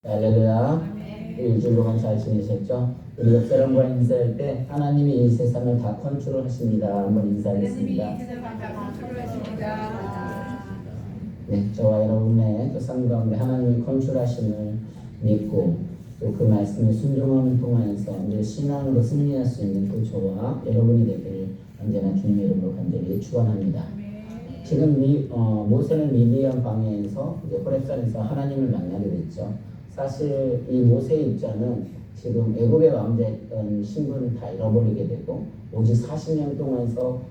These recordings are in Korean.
할렐루야. 일주일 동안 잘 지내셨죠? 우리 옆 사람과 인사할 때 하나님이 이 세상을 다 컨트롤하십니다. 한번 인사하겠습니다. 네, 저와 여러분의 또 삶 가운데 하나님이 컨트롤하심을 믿고 또 그 말씀에 순종함을 통하여서 이제 신앙으로 승리할 수 있는 또 저와 여러분이 되기를 언제나 주님의 이름으로 간절히 축원합니다. 지금 모세는 미디안 광야에서 이제 호렙산에서 하나님을 만나게 됐죠. 사실 이 모세의 입장은 지금 애굽의 왕자였던 신분을 다 잃어버리게 되고 오직 40년 동안에서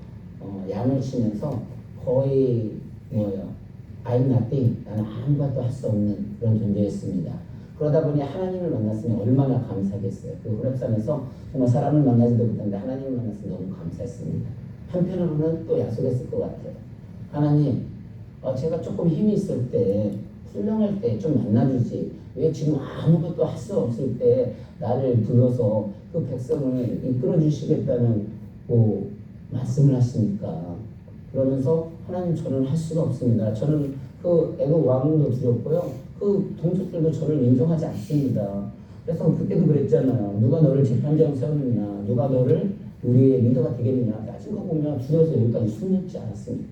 양을 치면서 거의 I'm nothing, 나는 아무것도 할 수 없는 그런 존재였습니다. 그러다 보니 하나님을 만났으면 얼마나 감사하겠어요. 그 호렙산에서 정말 사람을 만나지도 못했는데 하나님을 만났으면 너무 감사했습니다. 한편으로는 또 약속했을 것 같아요. 하나님, 제가 조금 힘이 있을 때, 훌륭할 때 좀 만나주지. 왜 지금 아무것도 할 수 없을 때 나를 불러서 그 백성을 이끌어 주시겠다는 말씀을 하시니까. 그러면서 하나님, 저는 할 수가 없습니다. 저는 그 애굽 왕도 두렵고요. 그 동족들도 저를 인정하지 않습니다. 그래서 그때도 그랬잖아요. 누가 너를 재판장 세우느냐, 누가 너를 우리의 리더가 되겠느냐. 나중에 보면 두려워서 여기까지 숨지 않았습니까?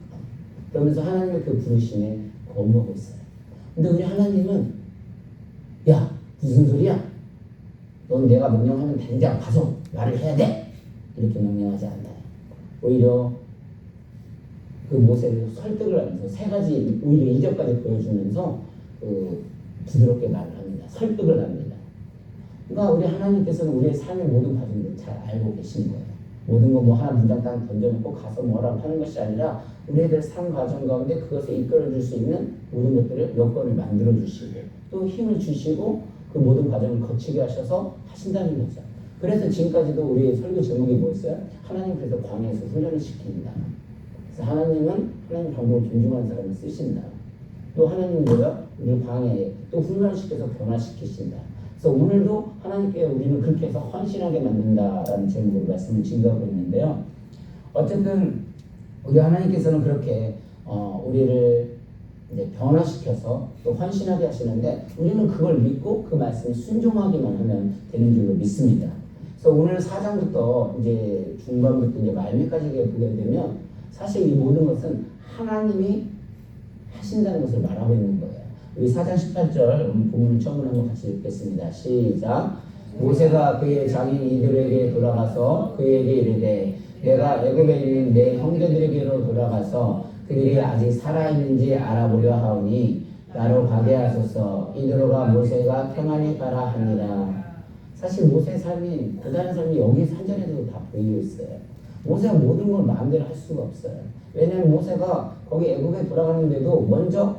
그러면서 하나님의 그 부르심에 거부하고 있어요. 근데 우리 하나님은 야, 무슨 소리야? 넌 내가 명령하면 당장 가서 말을 해야 돼. 이렇게 명령하지 않나요? 오히려 그 모세를 설득을 하면서 세 가지 오히려 이적까지 보여주면서 부드럽게 말을 합니다. 설득을 합니다. 그러니까 우리 하나님께서는 우리의 삶의 모든 과정을 잘 알고 계신 거예요. 모든 거 하나 문장 딱 던져놓고 가서 뭐라고 하는 것이 아니라 우리들 삶 과정 가운데 그것을 이끌어줄 수 있는 모든 것들을 여건을 만들어 주시고 또 힘을 주시고 그 모든 과정을 거치게 하셔서 하신다는 거죠. 그래서 지금까지도 우리의 설교 제목이 뭐였어요? 하나님 그래서 광야에서 훈련을 시킵니다. 그래서 하나님은 하나님 방법을 존중하는 사람을 쓰신다. 또 하나님은 우리를 광야에 또 훈련시켜서 변화시키신다. 그래서 오늘도 하나님께 우리는 그렇게 해서 헌신하게 만든다라는 제목으로 말씀을 증거하고 있는데요. 어쨌든 우리 하나님께서는 그렇게 우리를 이제 변화시켜서 또 헌신하게 하시는데 우리는 그걸 믿고 그 말씀에 순종하기만 하면 되는 줄로 믿습니다. 그래서 오늘 4장부터 이제 중반부터 이제 말미까지 보게 되면 사실 이 모든 것은 하나님이 하신다는 것을 말하고 있는 거예요. 우리 4장 18절 본문을 처음으로 한번 같이 읽겠습니다. 시작. 모세가 그의 장인 이들에게 돌아가서 그에게 이르되 내가 애굽에 있는 내 형제들에게로 돌아가서 그들이 아직 살아있는지 알아보려 하오니 나로 가게 하소서. 이들로가 모세가 평안히 가라 하니라. 사실 모세의 삶이 고단한 삶이 여기 4절에도 다 보이고 있어요. 모세가 모든 걸 마음대로 할 수가 없어요. 왜냐하면 모세가 거기 애굽에 돌아가는데도 먼저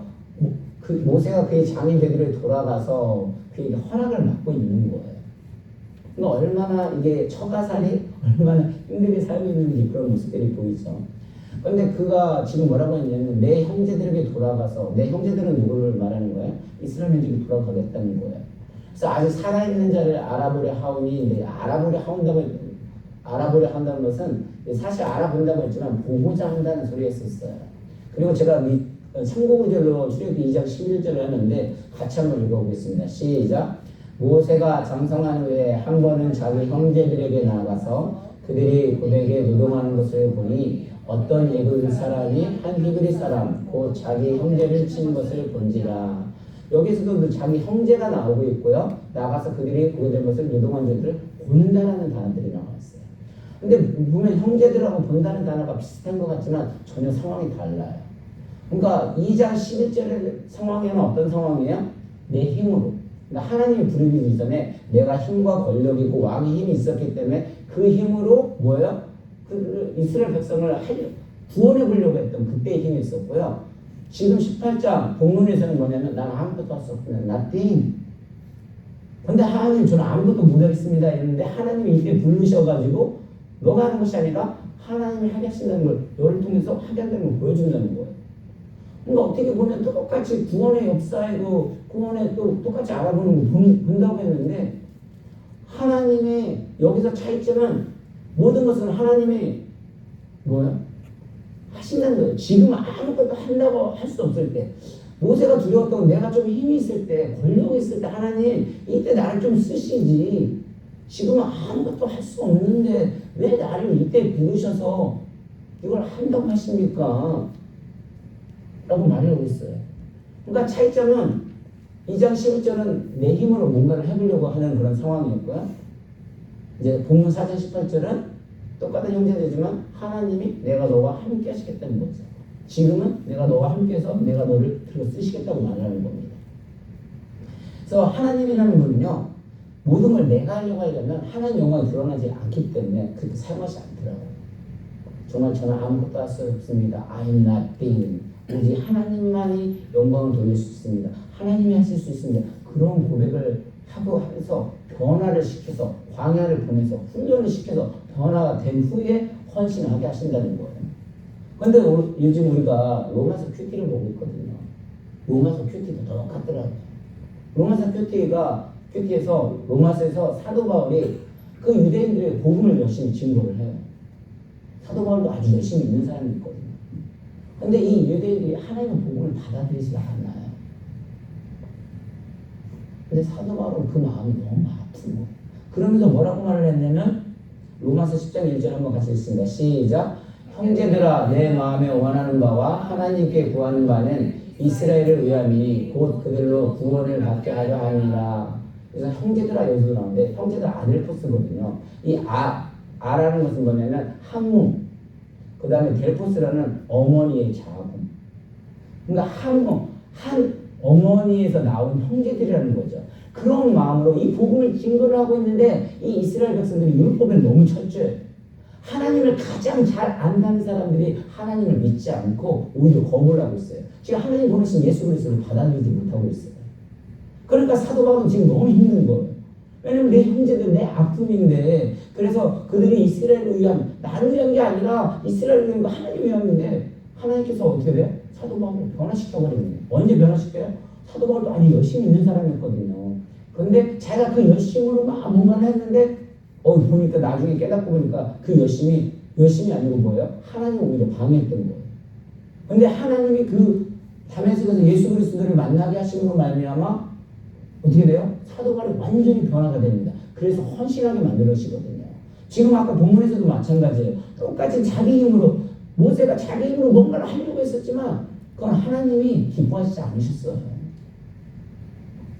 모세가 그의 장인들에게 돌아가서 그에게 허락을 받고 있는 거예요. 그러니까 얼마나 이게 처가살이 얼마나 힘들게 살고 있는지 그런 모습들이 보이죠. 그런데 그가 지금 뭐라고 했냐면 내 형제들에게 돌아가서 내 형제들은 누구를 말하는 거예요? 이스라엘 민족이 돌아가겠다는 거예요. 그래서 아직 살아있는 자를 알아보려 하오니 알아보려 한다는 것은 사실 알아본다고 했지만 보고자 한다는 소리 했었어요. 그리고 제가 참고구절로 출애굽기 2장 11절을 했는데 같이 한번 읽어보겠습니다. 시작. 모세가 장성한 후에 한 번은 자기 형제들에게 나아가서 그들이 고되게 노동하는 것을 보니 어떤 애굽 사람이 한 히브리 사람 곧 자기 형제를 치는 것을 본지라. 여기서도 자기 형제가 나오고 있고요. 나가서 그들이 고된 것을 노동한 자들을 본다라는 단어들이 나와 있어요. 근데 보면 형제들하고 본다는 단어가 비슷한 것 같지만 전혀 상황이 달라요. 그러니까 2장 11절의 상황에는 어떤 상황이에요? 내 힘으로. 그러니까 하나님이 부르기 이전에 내가 힘과 권력이고 왕의 힘이 있었기 때문에 그 힘으로 그 이스라엘 백성을 구원해 보려고 했던 그때의 힘이 있었고요. 지금 18장 본문에서는 뭐냐면 난 아무것도 할 수 없구나. nothing. 근데 하나님 저는 아무것도 못하겠습니다 이랬는데 하나님이 이때 부르셔가지고 너가 하는 것이 아니라 하나님이 하게 하신다는 걸 너를 통해서 하게 한다는 걸 보여준다는 거예요. 그러니까 어떻게 보면 똑같이 구원의 역사이고 구원에 또 똑같이 알아보는 거 본다고 했는데 하나님의 여기서 차이점은 모든 것은 하나님이 하신다는 거예요. 지금 아무것도 한다고 할 수 없을 때 모세가 두려웠던 내가 좀 힘이 있을 때, 권력이 있을 때 하나님 이때 나를 좀 쓰시지. 지금은 아무것도 할 수 없는데 왜 나를 이때 부르셔서 이걸 한다고 하십니까? 라고 말을 하고 있어요. 그러니까 차이점은 2장 11절은 내 힘으로 뭔가를 해보려고 하는 그런 상황이었고요. 이제 본문 4장 18절은 똑같은 형제되지만 하나님이 내가 너와 함께 하시겠다는 거죠. 지금은 내가 너와 함께해서 내가 너를 들어 쓰시겠다고 말하는 겁니다. 그래서 하나님이라는 분은요, 모든 걸 내가 하려고 하려면 하나님 영광이 드러나지 않기 때문에 그렇게 사용하지 않더라고요. 정말 저는 아무것도 할 수 없습니다. I'm nothing. 오직 하나님만이 영광을 돌릴 수 있습니다. 하나님이 하실 수 있습니다. 그런 고백을 하고 해서 변화를 시켜서 광야를 보내서 훈련을 시켜서 변화가 된 후에 헌신하게 하신다는 거예요. 근데 요즘 우리가 로마서 큐티를 보고 있거든요. 로마서 큐티도 똑같더라고요. 로마서 큐티에서 로마서에서 사도 바울이 그 유대인들의 복음을 열심히 증거를 해요. 사도 바울도 아주 열심히 있는 사람이 있거든요. 근데 이 유대인들이 하나님의 복음을 받아들이지 않나요? 근데 사도 바울은 그 마음이 너무 아픈 거예요. 그러면서 뭐라고 말을 했냐면 로마서 10장 1절 한번 같이 읽습니다. 시작. 형제들아 내 마음에 원하는 바와 하나님께 구하는 바는 이스라엘을 위함이니 곧 그들로 구원을 받게 하려 함이라. 그래서 형제들아 여기서 나오는데 형제들 아델포스거든요. 이 아라는 것은 뭐냐면 항무, 그 다음에 델포스라는 어머니의 자궁. 그러니까 한 어머니에서 나온 형제들이라는 거죠. 그런 마음으로 이 복음을 증거를 하고 있는데 이 이스라엘 백성들이 율법에 너무 철저해요. 하나님을 가장 잘 안다는 사람들이 하나님을 믿지 않고 오히려 거부를 하고 있어요. 지금 하나님 보내신 예수 그리스도를 받아들이지 못하고 있어요. 그러니까 사도 바울은 지금 너무 힘든 거예요. 왜냐면 내 형제들 내 아픔인데, 그래서 그들이 이스라엘을 위한, 나를 위한 게 아니라 이스라엘을 위한 거 하나님을 위함인데 하나님께서 어떻게 돼요? 사도 바울을 변화시켜버립니다. 언제 변화시켜요? 사도 바울도 아주 열심히 있는 사람이었거든요. 그런데 자기가 그 열심으로 막 뭔가를 했는데 보니까 나중에 깨닫고 보니까 그 열심이 아니고 뭐예요? 하나님을 오히려 방해했던 거예요. 그런데 하나님이 그 다메섹에서 예수 그리스도를 만나게 하심으로 말미암아 어떻게 돼요? 사도 바울이 완전히 변화가 됩니다. 그래서 헌신하게 만들어지거든요. 지금 아까 본문에서도 마찬가지예요. 똑같이 자기 힘으로, 모세가 자기 힘으로 뭔가를 하려고 했었지만 그건 하나님이 기뻐하시지 않으셨어요.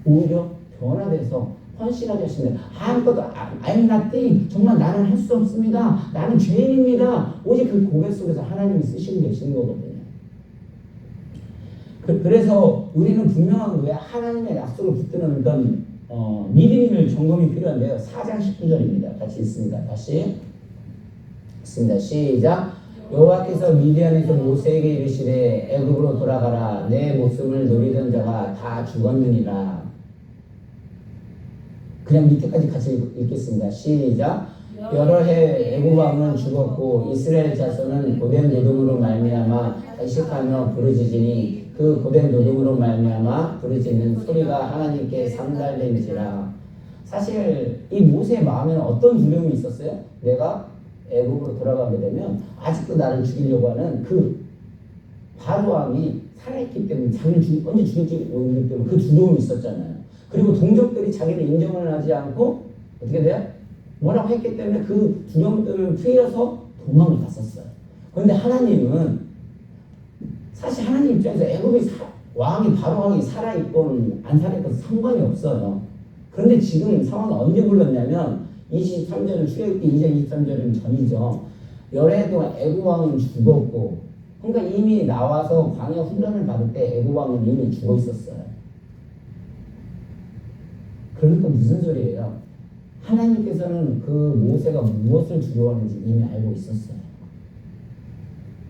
오히려 변화돼서 헌신하게 하시는데 아무것도 I'm nothing, 정말 나는 할 수 없습니다. 나는 죄인입니다. 오직 그 고백 속에서 하나님이 쓰시고 계시는 거거든요. 그래서 우리는 분명한 거예요. 하나님의 약속을 붙드는 어떤 믿음의 점검이 필요한데요. 4장 19절입니다. 같이 읽습니다. 다시 읽습니다. 시작. 여호와께서 미디안에서 모세에게 이르시되 애굽으로 돌아가라. 내 목숨을 노리던 자가 다 죽었느니라. 그냥 밑에까지 같이 읽겠습니다. 시작. 여러 해 애굽 왕은 죽었고 이스라엘 자손은 고된 노동으로 말미암아 애식하며 부르짖으니 그 고된 노동으로 말미암아 부르짖는 소리가 하나님께 상달된지라. 사실 이 모세의 마음에는 어떤 두려움이 있었어요? 내가 애굽으로 돌아가게 되면 아직도 나를 죽이려고 하는 그 바로 왕이 살아있기 때문에 자기를 언제 죽일지 모르기 때문에 그 두려움이 있었잖아요. 그리고 동족들이 자기를 인정을 하지 않고 어떻게 돼요? 뭐라고 했기 때문에 그 두려움들을 피해서 도망을 갔었어요. 그런데 하나님은 사실 하나님 입장에서 애굽의 왕이 바로 왕이 살아있건 안 살아있건 상관이 없어요. 그런데 지금 상황이 언제 불렀냐면 23절은 출애굽기 2장 23절은 전이죠. 열해 동안 애굽 왕은 죽었고, 그러니까 이미 나와서 광야 훈련을 받을 때 애굽 왕은 이미 죽어 있었어요. 그러니까 무슨 소리예요? 하나님께서는 그 모세가 무엇을 두려워하는지 이미 알고 있었어요.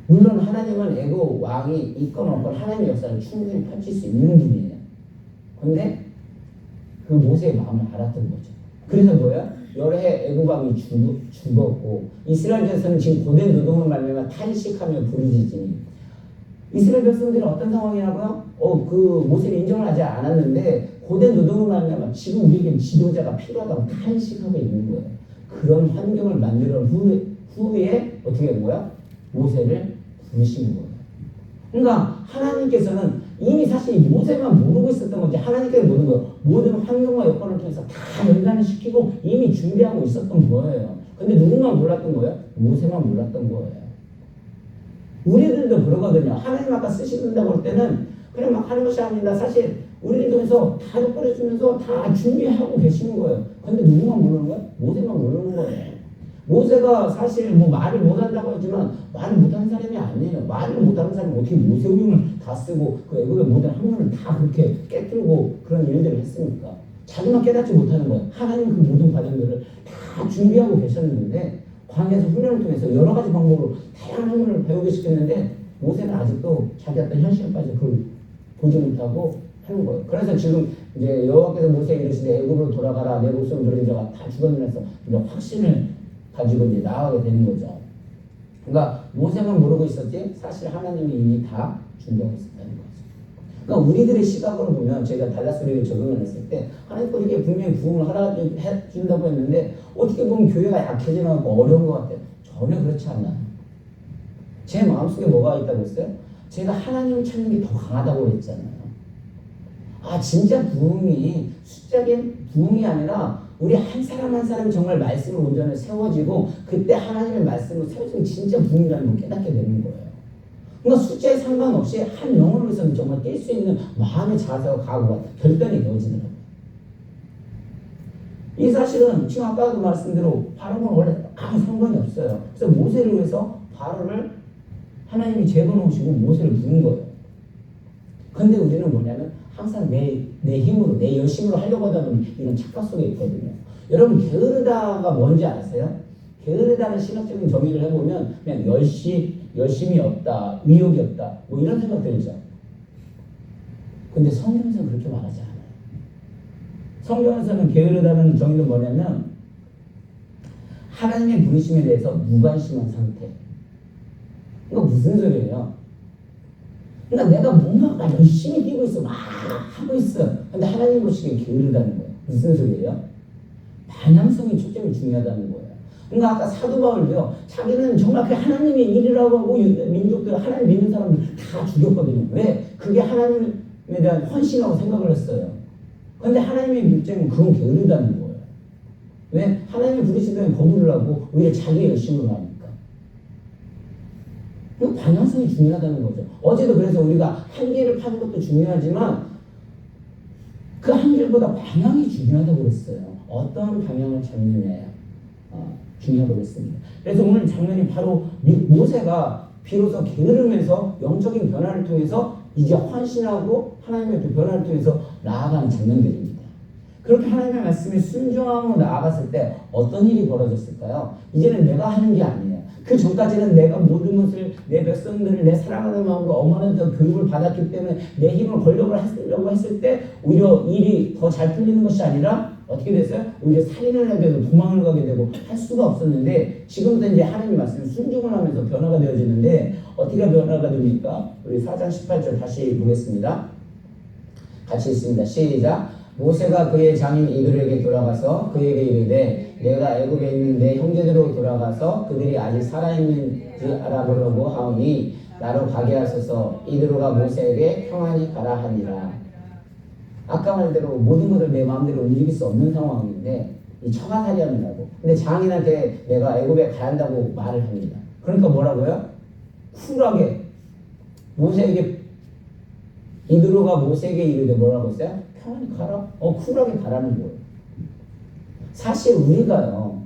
물론 하나님은 애굽 왕이 있건 없건 하나님의 역사를 충분히 펼칠 수 있는 분이에요. 그런데 그 모세의 마음을 알았던 거죠. 그래서 뭐예요? 여러 해 애굽 왕이 죽었고 이스라엘 백성은 지금 고된 노동을 말미암아 탄식하며 부르짖으니, 이스라엘 백성들은 어떤 상황이라고요? 그 모세를 인정을 하지 않았는데 고된 노동을 말미암아 지금 우리에겐 지도자가 필요하다고 탄식하고 있는 거예요. 그런 환경을 만들어 후에 어떻게 된 거야? 모세를 부르시는 거예요. 그러니까 하나님께서는 이미 사실 모세만 모르고 있었던 거지 하나님께서 모든 거 모든 환경과 여건을 통해서 다 연단을 시키고 이미 준비하고 있었던 거예요. 근데 누구만 몰랐던 거예요? 모세만 몰랐던 거예요. 우리들도 그러거든요. 하나님 아까 쓰신다고 할 때는 그냥 막 하는 것이 아니라 사실 우리들도 해서 다 덮어주면서 다 준비하고 계시는 거예요. 근데 누구만 모르는 거예요? 모세만 모르는 거예요. 모세가 사실 뭐 말을 못한다고 하지만 말을 못하는 사람이 아니에요. 말을 못하는 사람이 어떻게 모세오경을 다 쓰고 그 애국의 모든 학문을 다 그렇게 깨뜨리고 그런 일들을 했습니까? 자기만 깨닫지 못하는 거예요. 하나님 그 모든 과정들을 다 준비하고 계셨는데 광야에서 훈련을 통해서 여러 가지 방법으로 다양한 학문을 배우게 시켰는데 모세는 아직도 자기 어떤 현실까지 그걸 보지 못하고 하는 거예요. 그래서 지금 이제 여호와께서 모세에게 이르시되 애굽으로 돌아가라 내 목숨을 들인 자가 다 죽었느라서 이제 확신을 가지고 이제 나아가게 되는 거죠. 그러니까 모세만 모르고 있었지 사실 하나님이 이미 다 준비하고 있었다는 거죠. 그러니까 우리들의 시각으로 보면 저희가 달라스를 적응을 했을 때 하나님께서 이렇게 분명히 부흥을 하라 해준다고 했는데 어떻게 보면 교회가 약해지고 어려운 것 같아요. 전혀 그렇지 않아요. 제 마음속에 뭐가 있다고 했어요? 제가 하나님을 찾는 게 더 강하다고 했잖아요. 아 진짜 부흥이 숫자적인 부흥이 아니라 우리 한 사람 한 사람이 정말 말씀을 온전히 세워지고 그때 하나님의 말씀을 세워지면 진짜 부흥이라는 걸 깨닫게 되는 거예요. 그러니까 숫자에 상관없이 한 영혼을 위해서는 정말 뛸 수 있는 마음의 자세와 각오가 결단이 되어지더라고요. 이 사실은 지금 아까도 말씀대로 바로는 원래 아무 상관이 없어요. 그래서 모세를 위해서 바로를 하나님이 재건하시고 모세를 부른 거예요. 근데 우리는 뭐냐면 항상 내 힘으로 내 열심으로 하려고 하다 보니 이런 착각 속에 있거든요. 여러분 게으르다가 뭔지 아세요? 게으르다는 신학적인 정의를 해보면 그냥 열심이 없다, 의욕이 없다 뭐 이런 생각 들죠. 근데 성경에서는 그렇게 말하지 않아요. 성경에서는 게으르다는 정의는 뭐냐면 하나님의 부르심에 대해서 무관심한 상태. 이거 무슨 소리예요? 그러니까 내가 뭔가 열심히 뛰고 있어. 막 하고 있어. 근데 하나님 보시기에 게으르다는 거예요. 무슨 소리예요? 방향성이 초점이 중요하다는 거예요. 그러니까 아까 사도 바울도요. 자기는 정말 그 하나님의 일이라고 하고 민족들 하나님 믿는 사람들 다 죽였거든요. 왜? 그게 하나님에 대한 헌신이라고 생각을 했어요. 근데 하나님의 입장은 그건 게으르다는 거예요. 왜? 하나님이 부르시더니 거부를 하고 오히려 자기 열심으로 하니까. 그 방향성이 중요하다는 거죠. 어제도 그래서 우리가 한계를 파는 것도 중요하지만 그 한계보다 방향이 중요하다고 그랬어요. 어떤 방향을 잡느냐가 중요하다고 했습니다. 그래서 오늘 장면이 바로 모세가 비로소 게으름에서 영적인 변화를 통해서 이제 헌신하고 하나님의 그 변화를 통해서 나아가는 장면들입니다. 그렇게 하나님의 말씀에 순종함으로 나아갔을 때 어떤 일이 벌어졌을까요? 이제는 내가 하는 게 아니에요. 그 전까지는 내가 모든 것을 내 백성들을 내 사랑하는 마음으로 어머니한테 교육을 받았기 때문에 내 힘을 권력을 하려고 했을 때 오히려 일이 더 잘 풀리는 것이 아니라 어떻게 됐어요? 오히려 살인을 하게 되고 도망을 가게 되고 할 수가 없었는데 지금부터 이제 하나님 말씀에 순종을 하면서 변화가 되어지는데 어떻게 변화가 됩니까? 우리 4장 18절 다시 보겠습니다. 같이 읽습니다. 시작. 모세가 그의 장인 이들에게 돌아가서 그에게 이르되 내가 애굽에 있는 내 형제들로 돌아가서 그들이 아직 살아있는지 알아보려고 하오니 나로 가게 하소서. 이들로가 모세에게 평안히 가라 하니라. 아까 말대로 모든 것을 내 마음대로 움직일 수 없는 상황인데 이 처가살이 하느라고. 근데 장인한테 내가 애굽에 가야 한다고 말을 합니다. 그러니까 뭐라고요? 쿨하게 모세에게 이드로가 모세에게 이르되 뭐라고 했어요? 평안히 가라? 쿨하게 가라는 거예요. 사실 우리가요,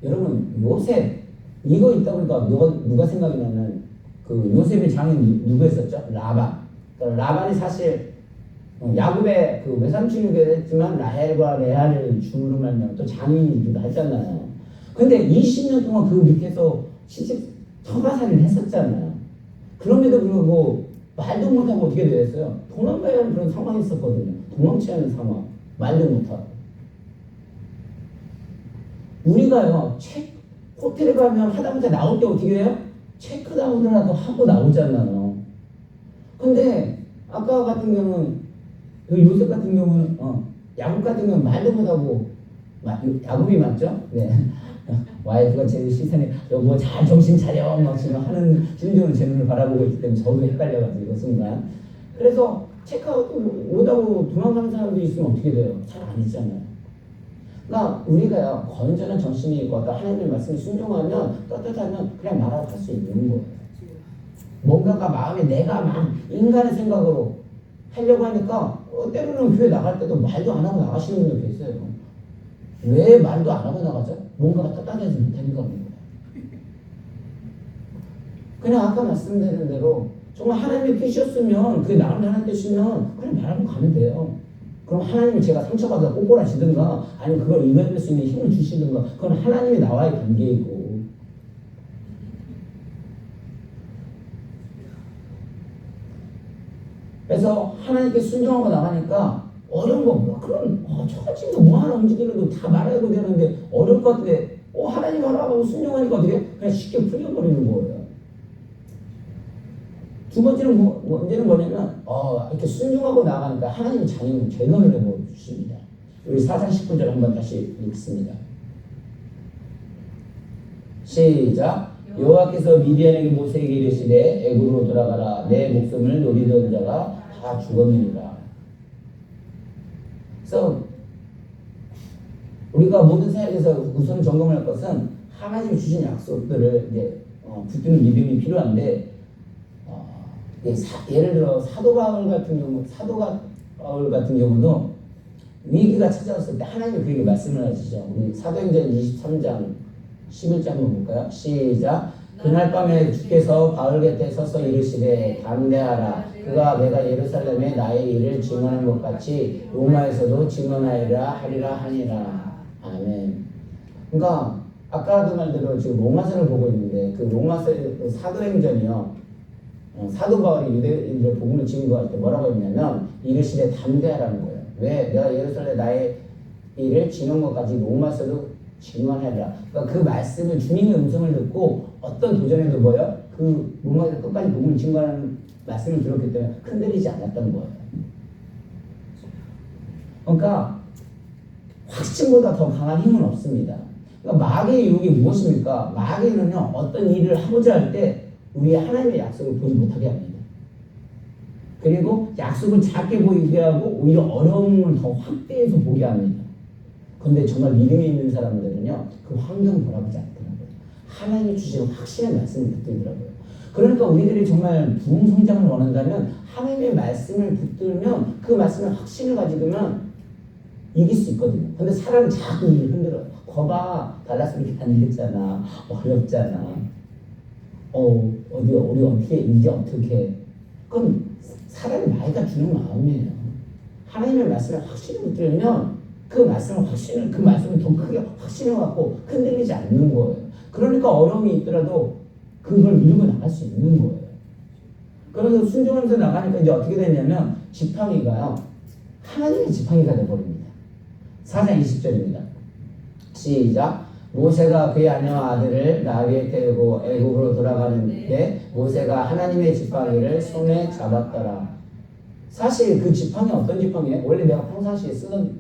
여러분 요셉 이거 있다 보니까 누가 생각이 나면 그 요셉의 장인 누구였었죠? 라반. 그러니까 라반이 사실 야곱의 그 외삼촌이기도 했지만 라헬과 레아를 주로 말하면 또 장인이기도 했잖아요. 근데 20년 동안 그 밑에서 시집 처가살이를 했었잖아요. 그럼에도 불구하고 말도 못하고 어떻게 됐어요? 도망가야 하는 그런 상황이 있었거든요. 도망쳐야 하는 상황. 말도 못하고. 우리가요, 호텔에 가면 하다못해 나올 때 어떻게 해요? 체크다운이라도 하고 나오잖아요. 근데 아까 같은 경우는 요셉 같은 경우는 야곱 같은 경우는 말도 못하고 야곱이 맞죠? 네. 와이프가 제 시선에 여보 잘 정신 차려 막 지금 하는 심정으로 제 눈을 바라보고 있기 때문에 저도 헷갈려가지고 순간. 그래서 체크아웃 못하고 도망가는 사람도 있으면 어떻게 돼요? 잘 안 있잖아요. 그러니까 우리가 건전한 정신이 있고 하나님의 말씀에 순종하면 떳떳하면 그냥 말하러 갈 수 있는 거예요. 뭔가가 마음에 내가 막 인간의 생각으로 하려고 하니까 때로는 교회 나갈 때도 말도 안 하고 나가시는 분들 계세요. 왜 말도 안 하고 나가죠? 뭔가가 떳떳하지 못하니까 그런 거예요. 그냥 아까 말씀드린 대로 정말 하나님의 뜻이었으면 그게 나를 하나님 뜻이면 그냥 말하고 가면 돼요. 그럼 하나님이 제가 상처받아 꼬꼬라지든가 아니면 그걸 이겨낼 수 있는 힘을 주시든가 그건 하나님이 나와의 관계이고. 그래서 하나님께 순종하고 나가니까 어려운 거 뭐 그럼 저같이 뭐 하나 움직이려도 다 말해야 되는데 어려울 것 같은데 하나님 하라고 순종하니까 어떻게 그냥 쉽게 풀려버리는 거예요. 두 번째는 문제는 뭐냐면 이렇게 순종하고 나가니까 하나님이 자녀를 제거를 해주십니다. 우리 4장 19절 한번 다시 읽습니다. 시작. 여호와께서 미디안에게 모세에게 이르시되 애굽으로 돌아가라. 내 목숨을 노리던 자가 다 죽었느니라. 그래서 우리가 모든 사역에서 우선 점검할 것은 하나님이 주신 약속들을 이제 붙드는 믿음이 필요한데 예를 들어 사도 바울 같은 경우도 위기가 찾아왔을 때 하나님이 그에게 말씀을 하시죠. 우리 사도행전 23장 11절 한번 볼까요? 시작. 그날 밤에 주께서 바울 곁에 서서 이르시되 담대하라. 그가 내가 예루살렘에 나의 일을 증언한 것 같이 로마에서도 증언하리라 하리라 하니라. 아멘. 그러니까 아까도 말대로 지금 로마서를 보고 있는데 그 로마서 사도행전이요. 사도 바울이 유대인들의 복음을 증거할 때 뭐라고 했냐면 이르시되 담대하라는 거예요. 왜? 내가 예루살렘에 나의 일을 증언한 것까지 로마서도 증언하리라. 그러니까 그 말씀을 주님의 음성을 듣고 어떤 도전에도 뭐예요? 그 로마에서 끝까지 복음을 증거하는 말씀을 들었기 때문에 흔들리지 않았던 거예요. 그러니까 확신보다 더 강한 힘은 없습니다. 그러니까 마귀의 유혹이 무엇입니까? 마귀는요 어떤 일을 하고자 할 때 우리 하나님의 약속을 보지 못하게 합니다. 그리고 약속을 작게 보이게 하고 오히려 어려움을 더 확대해서 보게 합니다. 그런데 정말 믿음이 있는 사람들은요 그 환경을 바라보지 않더라고요. 하나님이 주시는 확신의 말씀을 붙들더라고요. 그러니까 우리들이 정말 부흥 성장을 원한다면 하나님의 말씀을 붙들면 그 말씀에 확신을 가지면 이길 수 있거든요. 근데 사람은 자꾸 일을 흔들어요. 거봐 달라스 이렇게 안 되잖아. 어렵잖아. 우리 어떻게 이제 어떻게? 그건 사람이 마귀가 주는 마음이에요. 하나님의 말씀을 확실히 붙들면 그 말씀을 그 말씀을 더 크게 확신해 갖고 흔들리지 않는 거예요. 그러니까 어려움이 있더라도 그걸 밀고 나갈 수 있는 거예요. 그래서 순종하면서 나가니까 이제 어떻게 되냐면 지팡이가요 하나님의 지팡이가 되어버립니다. 4장 20절입니다. 시작. 모세가 그의 아내와 아들을 나귀에 태우고 애굽으로 돌아가는데 모세가 하나님의 지팡이를 손에 잡았더라. 사실 그 지팡이 어떤 지팡이예요? 원래 내가 평상시에 쓰던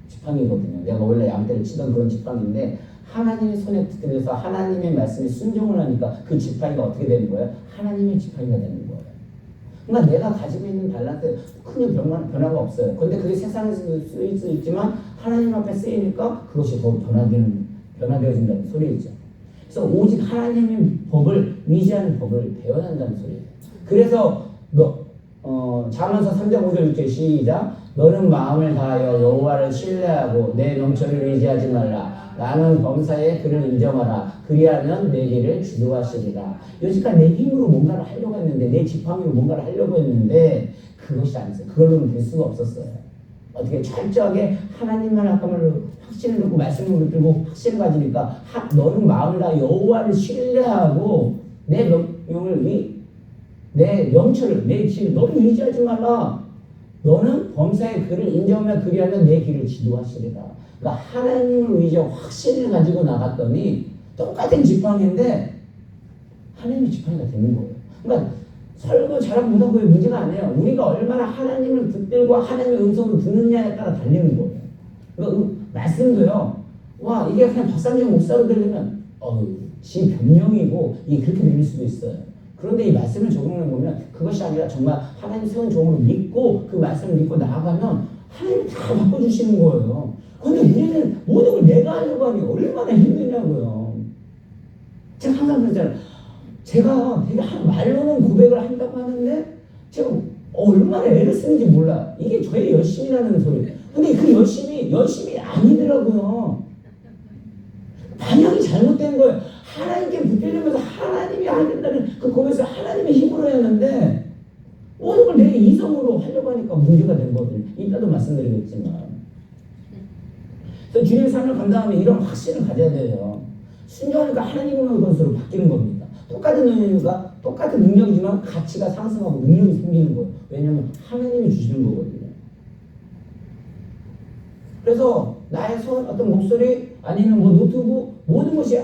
지팡이거든요. 내가 원래 양떼를 치던 그런 지팡이인데 하나님의 손에 들여서 하나님의 말씀에 순종을 하니까 그 지팡이가 어떻게 되는 거예요? 하나님의 지팡이가 되는 거예요. 그러니까 내가 가지고 있는 밸런스 크게 변화가 없어요. 그런데 그게 세상에서도 쓰일 수 있지만 하나님 앞에 쓰이니까 그것이 더 변화되어진다는 소리이죠. 그래서 오직 하나님의 법을 위지하는 법을 배워야 한다는 소리예요. 그래서 잠언서 3장 5절 6절 시작. 너는 마음을 다하여 여호와를 신뢰하고 내 명철을 의지하지 말라. 나는 범사에 그를 인정하라. 그리하면 내 길을 주도하시리라. 여지까지 내 힘으로 뭔가를 하려고 했는데 내 지팡이로 뭔가를 하려고 했는데 그것이 아니었어요. 그걸로는 될 수가 없었어요. 어떻게 철저하게 하나님만 아까말로 확신을 듣고 말씀을 붙들고 확신을 가지니까 너는 마음을 다 여호와를 신뢰하고 내 명철을 내 길 너는 의지하지 말라. 너는 범사의 그를 인정하며 그리하면 내 길을 지도하시리라. 그러니까 하나님을 의지하고 확신을 가지고 나갔더니 똑같은 지팡이인데 하나님의 지팡이가 되는 거예요. 그러니까 설교 잘하고 못하고 그게 문제가 아니에요. 우리가 얼마나 하나님을 붙들고 하나님의 음성을 듣느냐에 따라 달리는 거예요. 그러니까 말씀도요. 와 이게 그냥 박상정 목사로 되려면 지 변명이고 이게 그렇게 들릴 수도 있어요. 그런데 이 말씀을 적용해 보면 그것이 아니라 정말 하나님 세운 종으로 믿고 그 말씀을 믿고 나아가면 하나님이 다 바꿔주시는 거예요. 근데 우리는 모든 걸 내가 하려고 하니 얼마나 힘드냐고요. 제가 항상 그러잖아요. 제가 되게 말로는 고백을 한다고 하는데 제가 얼마나 애를 쓰는지 몰라. 이게 저의 열심이라는 소리. 근데 그 열심이 아니더라고요. 방향이 잘못된 거예요. 하나님께 붙들려면서 하나님이 해야 된다는 그 고백에서 하나님의 힘으로 했는데 모든 걸 내 이성으로 하려고 하니까 문제가 된 거거든요. 이따도 말씀드리겠지만. 그래서 주님의 삶을 감당하면 이런 확신을 가져야 돼요. 순종하니까 하나님의 것으로 바뀌는 겁니다. 똑같은 능력이지만 가치가 상승하고 능력이 생기는 거예요. 왜냐하면 하나님이 주시는 거거든요. 그래서 나의 손, 어떤 목소리, 아니면 뭐 노트북, 모든 것이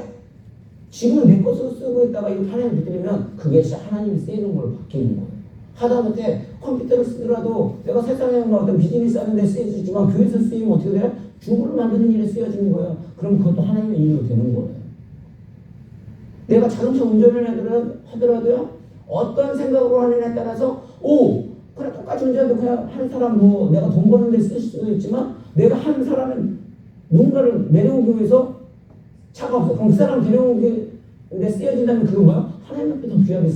지금은 내 것으로 쓰고 있다가 이렇게 하나님 붙들리면 그게 하나님이 쓰이는 걸로 바뀌는 거예요. 하다못해 컴퓨터를 쓰더라도 내가 세상에 뭐 어떤 비즈니스 하는데 쓰여지지만 교회에서 쓰이면 어떻게 돼요? 주부를 만드는 일에 쓰여지는 거예요. 그럼 그것도 하나님의 일로 되는 거예요. 내가 자동차 운전을 하더라도요, 어떤 생각으로 하느냐에 따라서, 그래, 똑같이 운전해도 그냥 한 사람 뭐, 내가 돈 버는 데 쓸 수도 있지만, 내가 한 사람은 누군가를 내려오기 위해서 차가 없어. 그럼 그 사람 데려오기 데 쓰여진다면 그건 뭐야? 하나님 앞에 더 귀하게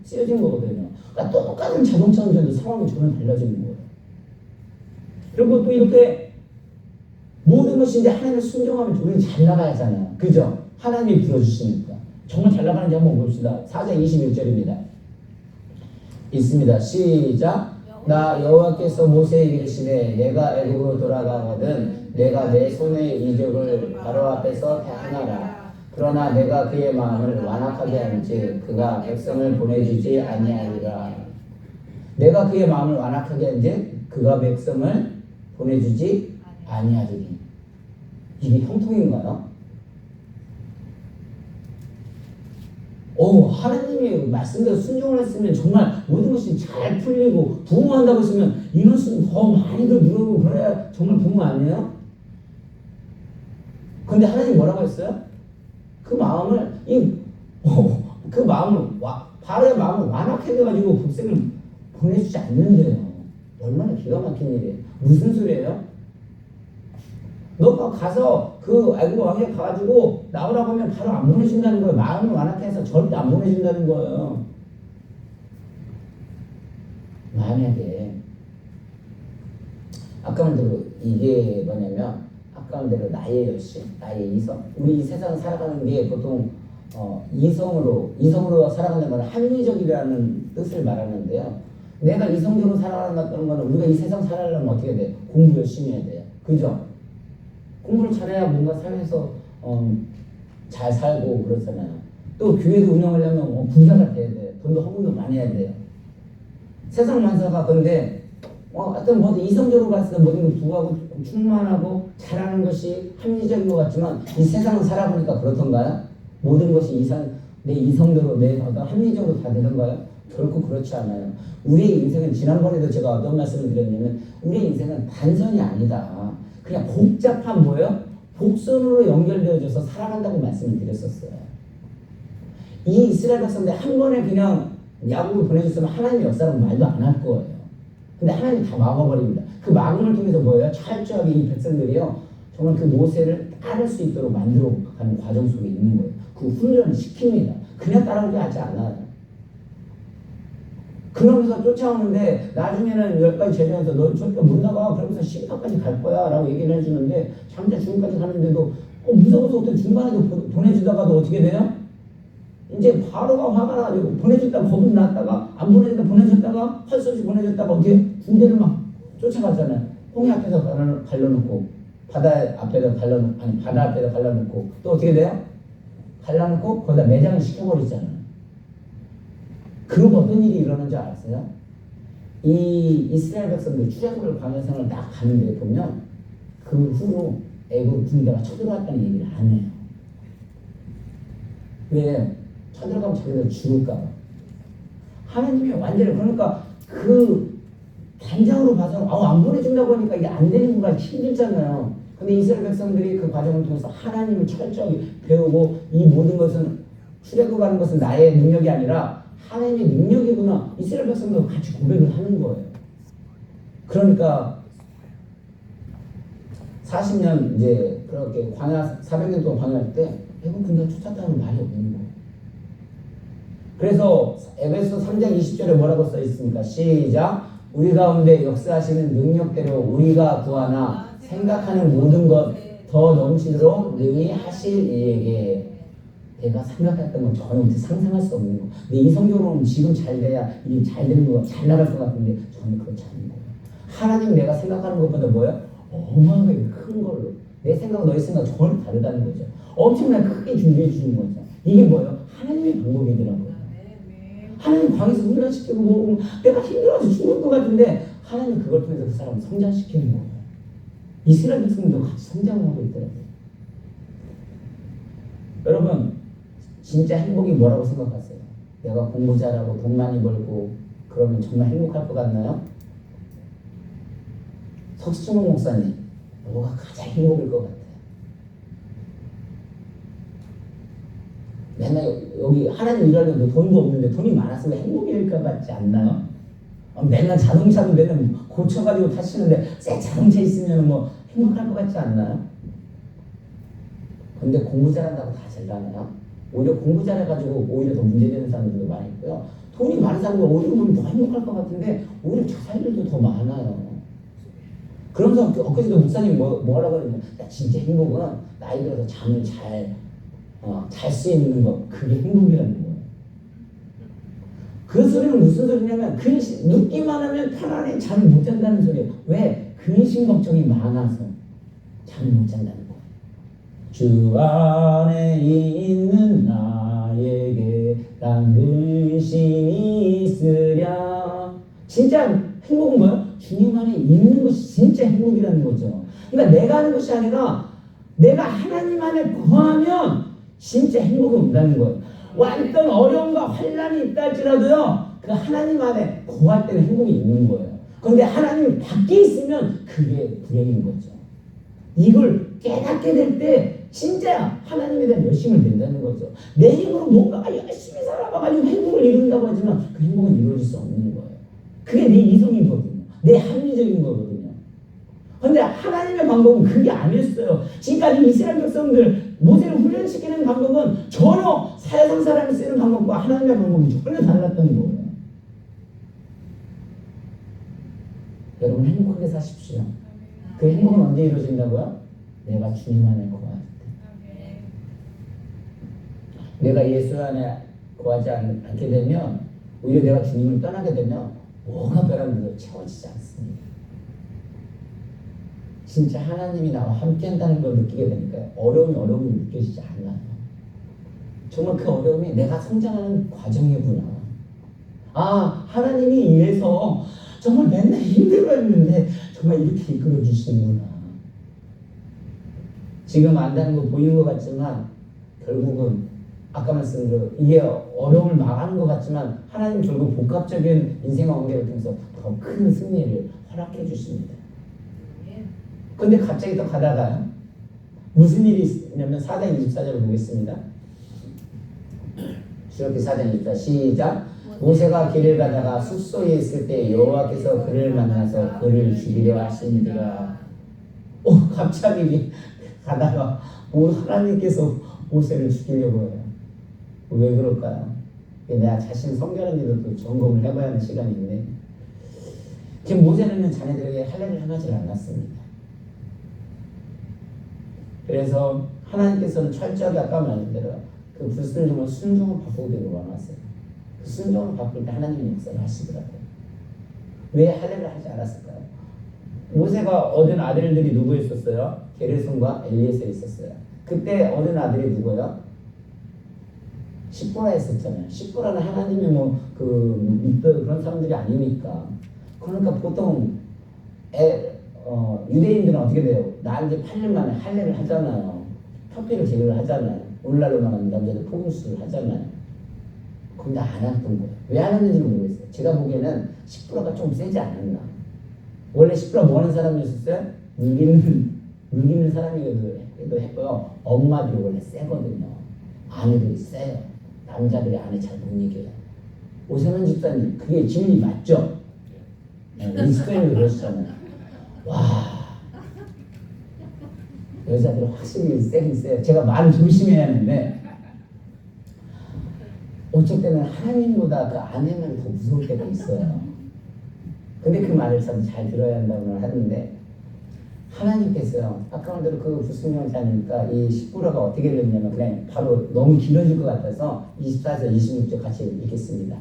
쓰여진 거거든요. 그러니까 똑같은 자동차 운전도 상황이 전혀 달라지는 거예요. 그리고 또 이렇게 모든 것이 이제 하나님을 순종하면 우리는 잘 나가야 하잖아요. 그죠? 하나님이 불러주시니까. 정말 잘 나가는지 한번 봅시다. 4장 21절입니다. 있습니다. 시작. 나 여호와께서 모세에게 이르시되 내가 애굽으로 돌아가거든 내가 내 손의 이적을 바로 앞에서 다 행하라. 그러나 내가 그의 마음을 완악하게 한즉 그가 백성을 보내주지 아니하리라. 내가 그의 마음을 완악하게 한즉 그가 백성을 보내주지 아니하리니. 이게 형통인가요? 하나님이 말씀대로 순종을 했으면 정말 모든 것이 잘 풀리고 부흥한다고 했으면 인원수는 더 많이도 늘고 그래야 정말 부흥 아니에요? 근데 하나님 뭐라고 했어요? 그 마음을 바로의 마음을 완악하게 해가지고 백성을 보내주지 않는데요. 얼마나 기가 막힌 일이에요. 무슨 소리예요? 너가 가서 그 애굽 왕에 가가지고 나오라고 하면 바로 안 보내준다는 거예요. 마음을 완악해 해서 절대 안 보내준다는 거예요. 만약에 아까 말대로 이게 뭐냐면 아까 말대로 나의 열심, 나의 이성, 우리 이 세상 살아가는 게 보통 이성으로 살아가는 건 합리적이라는 뜻을 말하는데요. 내가 이성적으로 살아간다는 거는 우리가 이 세상 살아가려면 어떻게 돼? 공부 열심히 해야 돼요. 그죠? 공부를 잘해야 뭔가 사회에서 잘 살고 그렇잖아요. 또 교회도 운영하려면 부자가 돼야 돼. 돈도 헌금도 많이 해야 돼요. 세상 만사가 근데 어떤 모든 이성적으로 봤을 때 모든 게 부하고 충만하고 잘하는 것이 합리적인 것 같지만 이 세상을 살아보니까 그렇던가요? 모든 것이 내 이성대로 내 어떤 합리적으로 다 되던가요? 결코 그렇지 않아요. 우리의 인생은 지난번에도 제가 어떤 말씀을 드렸냐면 우리의 인생은 단선이 아니다. 그냥 복잡한 뭐예요? 복선으로 연결되어져서 살아간다고 말씀을 드렸었어요. 이 이스라엘 백성들 한 번에 그냥 야곱을 보내줬으면 하나님의 역사는 말도 안 할 거예요. 근데 하나님 다 막아버립니다. 그 막음을 통해서 뭐예요? 철저하게 이 백성들이요 정말 그 모세를 따를 수 있도록 만들어가는 과정 속에 있는 거예요. 그 훈련을 시킵니다. 그냥 따라오게 하지 않아요. 그러면서 쫓아오는데 나중에는 10가지 제자에서 너 절대 못 나가 그러면서 십자까지 갈 거야 라고 얘기를 해주는데 장자 죽음까지 가는데도 무서워서 어떻게 중간에도 보내주다가도 어떻게 돼요? 이제 바로가 화가 나가지고 보내줬다가 겁이 났다가 안 보내줬다 보내줬다가 할 수 없이 보내줬다가 어떻게 군대를 막 쫓아갔잖아요. 홍해 앞에서 갈라놓고 바다 앞에다 갈라놓고 또 어떻게 돼요? 갈라놓고 거기다 매장을 시켜버리잖아요. 그럼 어떤 일이 일어나는지 알았어요? 이 이스라엘 백성들 출애굽을 광야 생활을 딱 가는데 보면 그 후로 애굽 군대가 쳐들어왔다는 얘기를 안 해요. 왜? 쳐들어가면 자기들 죽을까 봐. 하나님이 완전히 그러니까 그 단장으로 봐서 안 보내준다고 하니까 이게 안 되는 구가 힘들잖아요. 근데 이스라엘 백성들이 그 과정을 통해서 하나님을 철저하게 배우고 이 모든 것은 출애굽하는 것은 나의 능력이 아니라 하나님의 능력이구나. 이스라엘 백성도 같이 고백을 하는 거예요. 그러니까 40년 이제 그렇게 광야 400년 동안 광야할 때 애굽 군대가 쫓았다는 말이 없는 거예요. 그래서 에베소 3장 20절에 뭐라고 써 있습니까? 시작. 우리 가운데 역사하시는 능력대로 우리가 구하나 생각하는 모든 것 더 넘치도록 능히 하실 이에게. 내가 생각했던 건 전혀 상상할 수 없는 거. 근데 이 성경으로는 지금 잘 돼야 이게 잘 되는 거, 잘 나갈 것 같은데 전혀 그렇지 않은 거예요. 하나님 내가 생각하는 것보다 뭐예요? 어마어마하게 큰 걸로. 내 생각, 너의 생각 전혀 다르다는 거죠. 엄청나게 크게 준비해 주는 거죠. 이게 뭐예요? 하나님의 방법이더라고요. 하나님 광에서 훈련시키고 뭐 내가 힘들어서 죽을 것 같은데 하나님 그걸 통해서 그 사람을 성장시키는 거예요. 이스라엘 백성들도 같이 성장을 하고 있더라고요. 여러분 진짜 행복이 뭐라고 생각하세요? 내가 공부 잘하고 돈 많이 벌고 그러면 정말 행복할 것 같나요? 석승호 목사님, 뭐가 가장 행복일 것 같아요? 맨날 여기 하나님 일하려고 돈도 없는데 돈이 많았으면 행복일 것 같지 않나요? 맨날 자동차도 맨날 고쳐가지고 타시는데 새 자동차 있으면 뭐 행복할 것 같지 않나요? 근데 공부 잘한다고 다 잘나나요? 오히려 공부 잘해가지고 오히려 더 문제되는 사람들도 많이 있고요. 돈이 많은 사람들 오히려 보면 더 행복할 것 같은데 오히려 자살들도 더 많아요. 그러면서 엊그제도 목사님 뭐라고 그러냐면 나 진짜 행복은 나이 들어서 잠을 잘 수 있는 거, 그게 행복이라는 거예요. 그 소리는 무슨 소리냐면 눕기만 하면 편안해 잠을 못 잔다는 소리예요. 왜? 근심 걱정이 많아서 잠을 못 잔다는 거예요. 주 안에 있는 나에게 난 근심이 있으랴. 진짜 행복은 뭐야? 주님 안에 있는 것이 진짜 행복이라는 거죠. 그러니까 내가 하는 것이 아니라 내가 하나님 안에 거하면 진짜 행복이 온다는 거예요. 어떤 어려움과 환난이 있다 할지라도요, 그 하나님 안에 거할 때는 행복이 있는 거예요. 그런데 하나님 밖에 있으면 그게 불행인 거죠. 이걸 깨닫게 될 때 진짜 하나님에 대한 열심을 낸다는 거죠. 내 힘으로 뭔가 열심히 살아가지고 행복을 이룬다고 하지만 그 행복은 이루어질 수 없는 거예요. 그게 내 이성이거든요. 내 합리적인 거거든요. 그런데 하나님의 방법은 그게 아니었어요. 지금까지 이스라엘 백성들 모세를 훈련시키는 방법은 전혀 세상 사람이 쓰는 방법과 하나님의 방법이 전혀 달랐던 거예요. 여러분 행복하게 사십시오. 그 행복은 언제 이루어진다고요? 내가 주님 안에 거할 때. 내가 예수 안에 거하지 않게 되면 오히려 내가 주님을 떠나게 되면 뭐가 변함도 채워지지 않습니다. 진짜 하나님이 나와 함께한다는 걸 느끼게 되니까 어려움이 느껴지지 않아요. 정말 그 어려움이 내가 성장하는 과정이구나. 아, 하나님이 이래서 정말 맨날 힘들어했는데 정말 이렇게 이끌어 주시는구나. 지금 안다는 거 보이는 것 같지만 결국은 아까 말씀드린 대로 이게 어려움을 막하는 것 같지만 하나님 결국 복합적인 인생의 관계를 통해서 더 큰 승리를 허락해 주십니다. 근데 갑자기 또 가다가 무슨 일이 있냐면 4장 24절을 보겠습니다. 출애굽기 4장 24절 시작. 모세가 길을 가다가 숲속에 있을 때 여호와께서 그를 만나서 그를 죽이려 하시니라. 갑자기 가다가 하나님께서 모세를 죽이려고 해요. 왜 그럴까요? 내가 자신 성결한 일을 또 점검을 해봐야 하는 시간인데 지금 모세는 자네들에게 할례를 행하지 않았습니다. 그래서 하나님께서는 철저하게 아까 말씀대로 그 불순종을 순종을 바꾸기로 원하세요. 그 순종을 바꿀 때 하나님의 역사를 하시더라고요. 왜 할례를 하지 않았을까요? 모세가 얻은 아들들이 누구 있었어요? 게르손과 엘리에셀 있었어요. 그때 얻은 아들이 누구예요? 십보라 있었잖아요. 십보라는 하나님이 믿던 그런 사람들이 아니니까. 그러니까 보통 유대인들은 어떻게 돼요? 나한테 8년 만에 할례를 하잖아요. 터피를 제거를 하잖아요. 오늘날로 말하면 남자들 포금수를 하잖아요. 근데 안 했던 거예요. 왜 안 했는지는 모르겠어요. 제가 보기에는 십보라가 좀 세지 않았나. 원래 십보라 뭐 하는 사람이었어요? 물기는 사람이기도 했고요. 엄마들이 원래 세거든요. 아내들이 세요. 남자들이 아내 잘 못 이겨요. 오세훈 집사님, 그게 질문이 맞죠? 우리 집사님도 그러시잖아요. 와, 여자들은 확실히 세긴 세요. 제가 말을 조심해야 하는데 어쩔 때는 하나님보다 그 아내만 더 무서울 때가 있어요. 근데 그 말을 참 잘 들어야 한다고 하는데 하나님께서요, 아까 말대로 그 불순종자니까 이 10%가 어떻게 됐냐면 그냥 바로 너무 길어질 것 같아서 24절 26절 같이 읽겠습니다.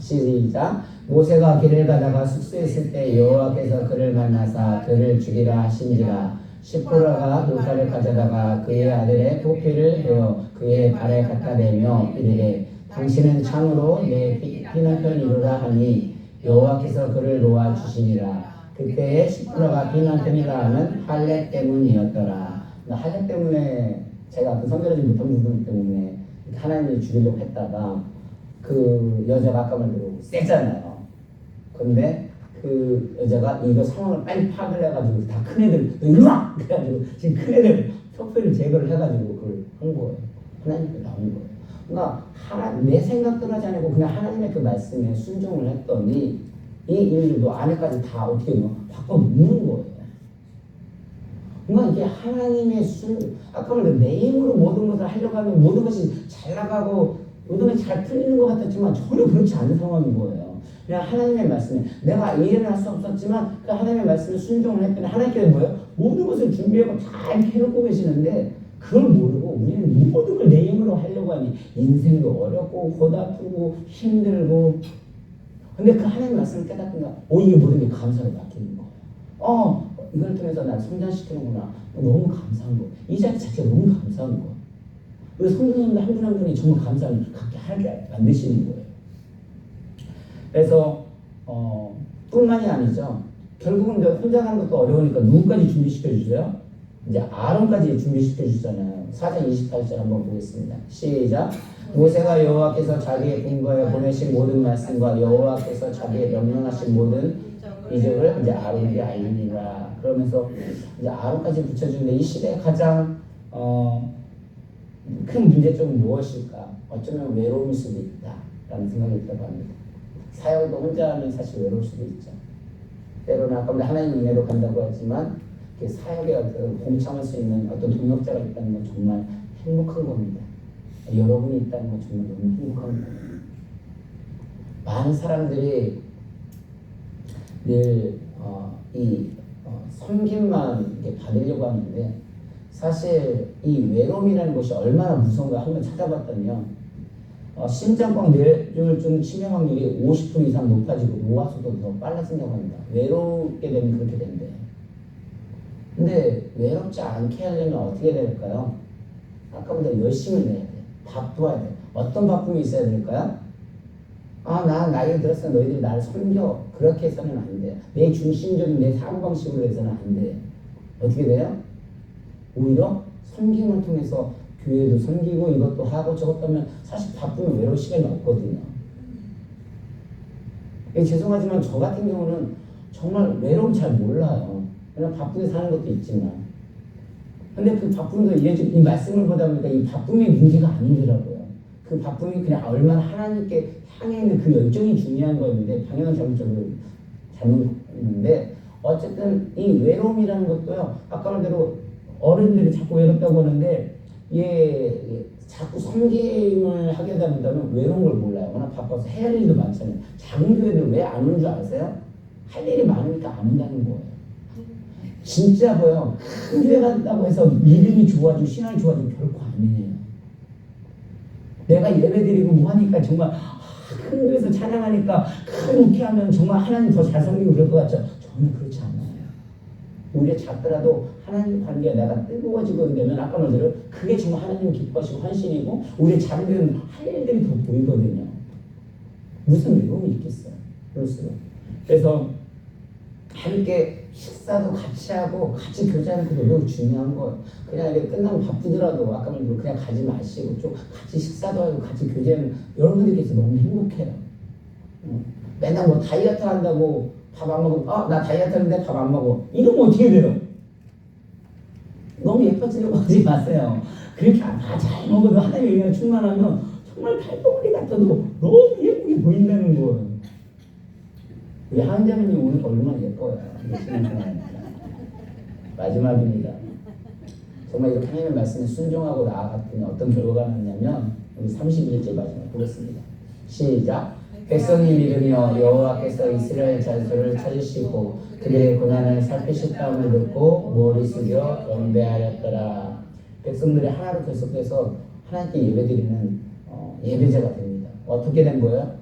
시작. 모세가 길을 가다가 숙소에 있을 때 여호와께서 그를 만나사 그를 죽이라 하신지라. 10%가 돌칼을 가져다가 그의 아들의 포피를 베어 그의 발에 갖다 대며 이르되 당신은 참으로 내 피난편 이루라 하니 여호와께서 그를 놓아 주시니라. 그때의 10%가 피난편이라 하는 할례 때문이었더라. 할례 때문에 제가 그 성결하지 못한 부분 때문에 하나님이 죽이려고 했다가 그 여자가 아까 말대로 세잖아요. 근데 그 여자가 이거 상황을 빨리 파악을 해가지고 다 큰 애들 이리와! 그래가지고 지금 큰 애들 척표를 제거를 해가지고 그걸 한 거예요. 하나님께 나온 거예요. 그러니까 내 생각대로 하지 않고 그냥 하나님의 그 말씀에 순종을 했더니 이 일들도 안에까지 다 어떻게 바꿔 놓는 거예요. 그러니까 이게 하나님의 아까 말한 내 힘으로 모든 것을 하려고 하면 모든 것이 잘 나가고 모든 것이 잘 풀리는 것 같았지만 전혀 그렇지 않은 상황인 거예요. 그냥 하나님의 말씀에 내가 이해는 할 수 없었지만 그 하나님의 말씀에 순종을 했더니 하나님께서 뭐예요? 모든 것을 준비하고 다 이렇게 해놓고 계시는데 그걸 모르고 우리는 모든 걸 내 힘으로 하려고 하니 인생도 어렵고 고달프고 힘들고 근데 그 하나님의 말씀을 깨닫는가 이게 모든 게 감사로 바뀌는 거예요. 이걸 통해서 날 성장시키는구나. 너무 감사한 거예요. 이 자리 자체가 너무 감사한 거예요. 우리 성도님들 한 분 한 분이 정말 감사를 갖게 하게 만드시는 거예요. 그래서 뿐만이 아니죠. 결국은 이제 혼자 가는 것도 어려우니까 누구까지 준비시켜 주세요? 이제 아론까지 준비시켜 주잖아요. 4장 28절 한번 보겠습니다. 시작. 모세가 여호와께서 자기의 분부에 보내신 모든 말씀과 여호와께서 자기의 명령하신 모든 이적을 이제 아론에게 알리니라. 그러면서 이제 아론까지 붙여주는데 이 시대에 가장 큰 문제점은 무엇일까? 어쩌면 외로움일 수도 있다라는 생각이 있다고 합니다. 사역도 혼자 하면 사실 외로울 수도 있죠. 때로는 아까 하나님 은혜로 간다고 하지만 사역에 어떤 공참할 수 있는 어떤 동역자가 있다는 건 정말 행복한 겁니다. 여러분이 있다는 건 정말 너무 행복한 겁니다. 많은 사람들이 늘 섬김만 받으려고 하는데 사실 이 외로움이라는 것이 얼마나 무서운가 한번 찾아봤더니요. 심장병 뇌졸중 치매 확률이 50% 이상 높아지고 노화수도 더 빨라진다고 합니다. 외롭게 되면 그렇게 된대요. 근데 외롭지 않게 하려면 어떻게 될까요? 아까보다 열심히 내야 돼요. 바빠야 돼요. 어떤 바쁨이 있어야 될까요? 나 나이 들었어. 너희들이 나를 섬겨. 그렇게 해서는 안 돼요. 내 중심적인 내 사고방식으로 해서는 안 돼요. 어떻게 돼요? 오히려 섬김을 통해서 교회도 섬기고 이것도 하고 저것도 하면 사실 바쁘면 외로울 시간이 없거든요. 죄송하지만 저 같은 경우는 정말 외로움 잘 몰라요. 그냥 바쁘게 사는 것도 있지만 근데 그 바쁨도 이 말씀을 보다 보니까 이 바쁨이 문제가 아니더라고요. 그 바쁨이 그냥 얼마나 하나님께 향해 있는 그 열정이 중요한 거였는데 방향을 잘못했는데 어쨌든 이 외로움이라는 것도요. 아까 말대로 어른들이 자꾸 외롭다고 하는데 자꾸 섬김을 하게 되다 보면 외로운 걸 몰라요. 워낙 바빠서 해야 할 일도 많잖아요. 작은 교회들 왜 안 오는 줄 아세요? 할 일이 많으니까 안 온다는 거예요. 진짜 뭐요? 큰 교회 간다고 해서 믿음이 좋아지고 신앙이 좋아지고 결코 아니에요. 내가 예배드리고 뭐 하니까 정말 큰 교회에서 찬양하니까 큰 목회하면 정말 하나님 더 잘 섬기고 그럴 것 같죠? 전혀 그렇지 않아요. 우리가 작더라도 하나님 관계에 내가 뜨거워지고 되면 아까 말대로 그게 정말 하나님 기뻐하시고 헌신이고 우리 작은 교회는 할 일들이 더 보이거든요. 무슨 외로움이 있겠어요. 그럴수록. 그래서 함께 식사도 같이 하고 같이 교제하는 것도 매우 중요한 거예요. 그냥 이렇게 끝나면 바쁘더라도 아까 말대로 그냥 가지 마시고 좀 같이 식사도 하고 같이 교제하는 여러분들께서 너무 행복해요. 맨날 뭐 다이어트 한다고 밥 안 먹으면 나 다이어트 하는데 밥 안 먹어. 이러면 어떻게 돼요? 너무 예뻐지려고 하지 마세요. 그렇게 다 잘 먹어도 하나님의 영향 충만하면 정말 달덩어리 같아도 너무 예쁘게 보인다는 거예요. 우리 한자매님 오늘 얼마나 예뻐요. 마지막입니다. 정말 이렇게 하나님의 말씀에 순종하고 나아갔더니 어떤 결과가 났냐면 우리 31절 마지막 보겠습니다. 시작. 백성이 믿으며 여호와께서 이스라엘 자손을 찾으시고 그들의 고난을 살피셨다함을 듣고 머리 숙여 경배하였더라. 백성들이 하나로 계속해서 하나님께 예배드리는 예배자가 됩니다. 어떻게 된 거예요?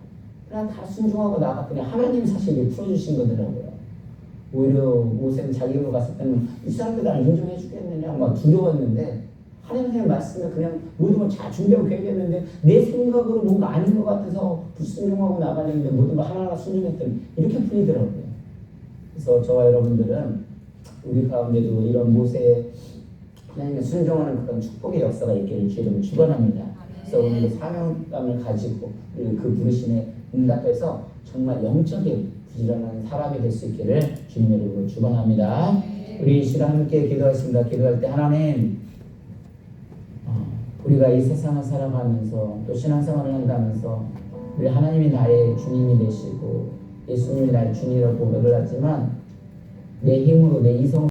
그냥 다 순종하고 나갔더니 하나님 사실을 풀어주신 거더라고요. 오히려 모세는 자기로 갔을 때는 이 사람들 나를 인정해 주겠느냐 막 두려웠는데 하나님의 말씀을 그냥 모든 걸 잘 준비하고 계획했는데 내 생각으로 뭔가 아닌 것 같아서 불순종하고 나가려는데 모든 걸 하나하나 순종했더니 이렇게 풀리더라고요. 그래서 저와 여러분들은 우리 가운데도 이런 모세의 하나님의 순종하는 그런 축복의 역사가 있기를 주님을 축원합니다. 그래서 오늘 사명감을 가지고 그 부르심에 응답해서 정말 영적인 부지런한 사람이 될 수 있기를 주님의 이름으로 축원합니다. 우리 이 시간 함께 기도하겠습니다. 기도할 때 하나님, 우리가 이 세상을 살아가면서 또 신앙생활을 한다면서 우리 하나님이 나의 주님이 되시고 예수님이 나의 주님이라고 고백을 하지만 내 힘으로 내 이성